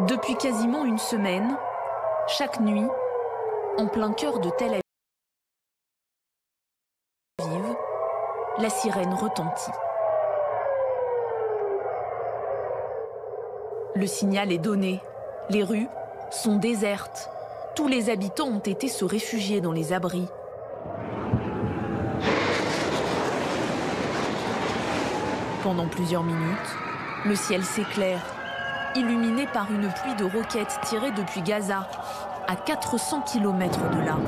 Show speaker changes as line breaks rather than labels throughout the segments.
Depuis quasiment une semaine, chaque nuit, en plein cœur de Tel Aviv, la sirène retentit. Le signal est donné. Les rues sont désertes. Tous les habitants ont été se réfugier dans les abris. Pendant plusieurs minutes, le ciel s'éclaire, illuminé par une pluie de roquettes tirées depuis Gaza, à 400 km de là.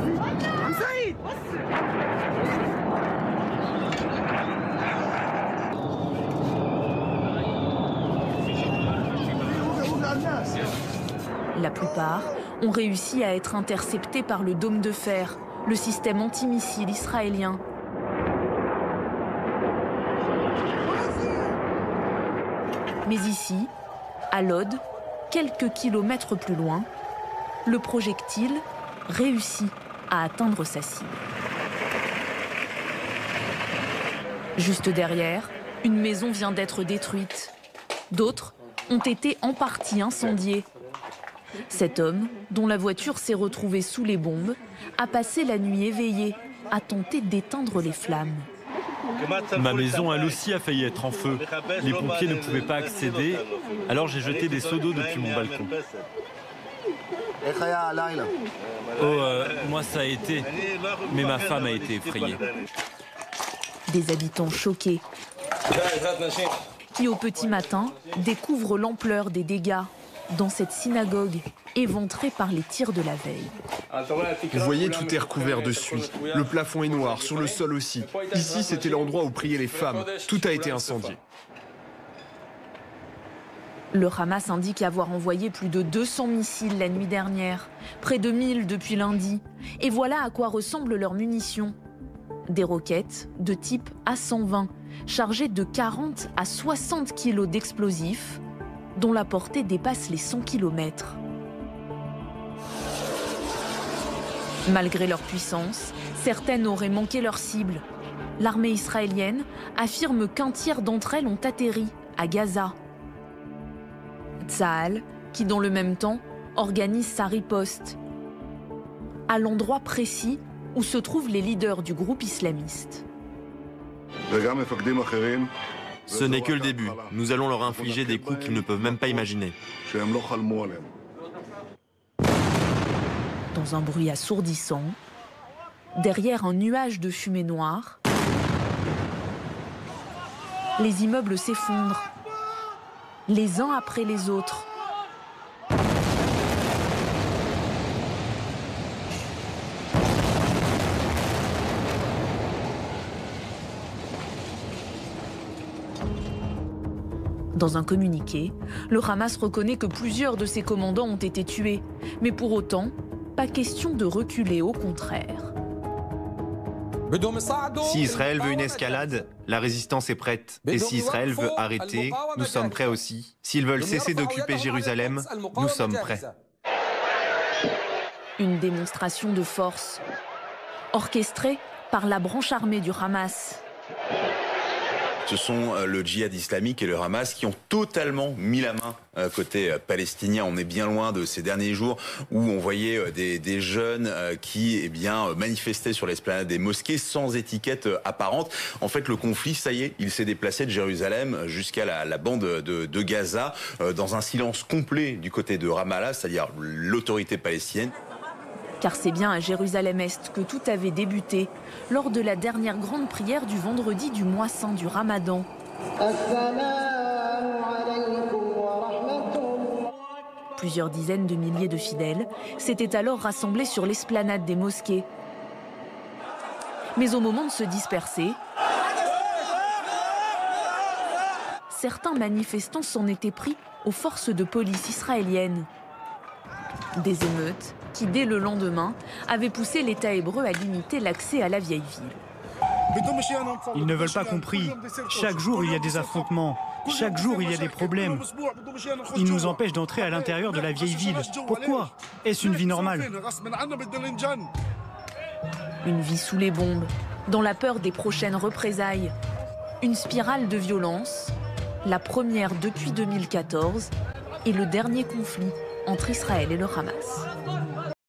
La plupart ont réussi à être interceptés par le dôme de fer, le système antimissile israélien. Mais ici, à Lod, quelques kilomètres plus loin, le projectile réussit à atteindre sa cible. Juste derrière, une maison vient d'être détruite. D'autres ont été en partie incendiées. Cet homme, dont la voiture s'est retrouvée sous les bombes, a passé la nuit éveillé, à tenter d'éteindre les flammes.
Ma maison, elle aussi, a failli être en feu. Les pompiers ne pouvaient pas accéder, alors j'ai jeté des seaux d'eau depuis mon balcon. Moi ça a été, mais ma femme a été effrayée.
Des habitants choqués, qui au petit matin découvrent l'ampleur des dégâts dans cette synagogue éventrée par les tirs de la veille.
Vous voyez, tout est recouvert de suie. Le plafond est noir, sur le sol aussi. Ici, c'était l'endroit où priaient les femmes. Tout a été incendié.
Le Hamas indique avoir envoyé plus de 200 missiles la nuit dernière, près de 1000 depuis lundi. Et voilà à quoi ressemblent leurs munitions. Des roquettes de type A120, chargées de 40 à 60 kilos d'explosifs, dont la portée dépasse les 100 km. Malgré leur puissance, certaines auraient manqué leur cible. L'armée israélienne affirme qu'un tiers d'entre elles ont atterri à Gaza. Tsahal, qui dans le même temps organise sa riposte, à l'endroit précis où se trouvent les leaders du groupe islamiste.
Ce n'est que le début. Nous allons leur infliger des coups qu'ils ne peuvent même pas imaginer.
Dans un bruit assourdissant, derrière un nuage de fumée noire, les immeubles s'effondrent, les uns après les autres. Dans un communiqué, le Hamas reconnaît que plusieurs de ses commandants ont été tués. Mais pour autant, pas question de reculer, au contraire.
Si Israël veut une escalade, la résistance est prête. Et si Israël veut arrêter, nous sommes prêts aussi. S'ils veulent cesser d'occuper Jérusalem, nous sommes prêts.
Une démonstration de force, orchestrée par la branche armée du Hamas.
Ce sont le djihad islamique et le Hamas qui ont totalement mis la main côté palestinien. On est bien loin de ces derniers jours où on voyait des jeunes qui manifestaient sur l'esplanade des mosquées sans étiquette apparente. En fait, le conflit, ça y est, il s'est déplacé de Jérusalem jusqu'à la bande de Gaza dans un silence complet du côté de Ramallah, c'est-à-dire l'autorité palestinienne.
Car c'est bien à Jérusalem-Est que tout avait débuté lors de la dernière grande prière du vendredi du mois saint du Ramadan. Plusieurs dizaines de milliers de fidèles s'étaient alors rassemblés sur l'esplanade des mosquées. Mais au moment de se disperser, certains manifestants s'en étaient pris aux forces de police israéliennes. Des émeutes qui, dès le lendemain, avaient poussé l'État hébreu à limiter l'accès à la vieille ville.
Ils ne veulent pas compris. Chaque jour, il y a des affrontements. Chaque jour, il y a des problèmes. Ils nous empêchent d'entrer à l'intérieur de la vieille ville. Pourquoi? Est-ce une vie normale?
Une vie sous les bombes, dans la peur des prochaines représailles. Une spirale de violence, la première depuis 2014, est le dernier conflit entre Israël et le Hamas.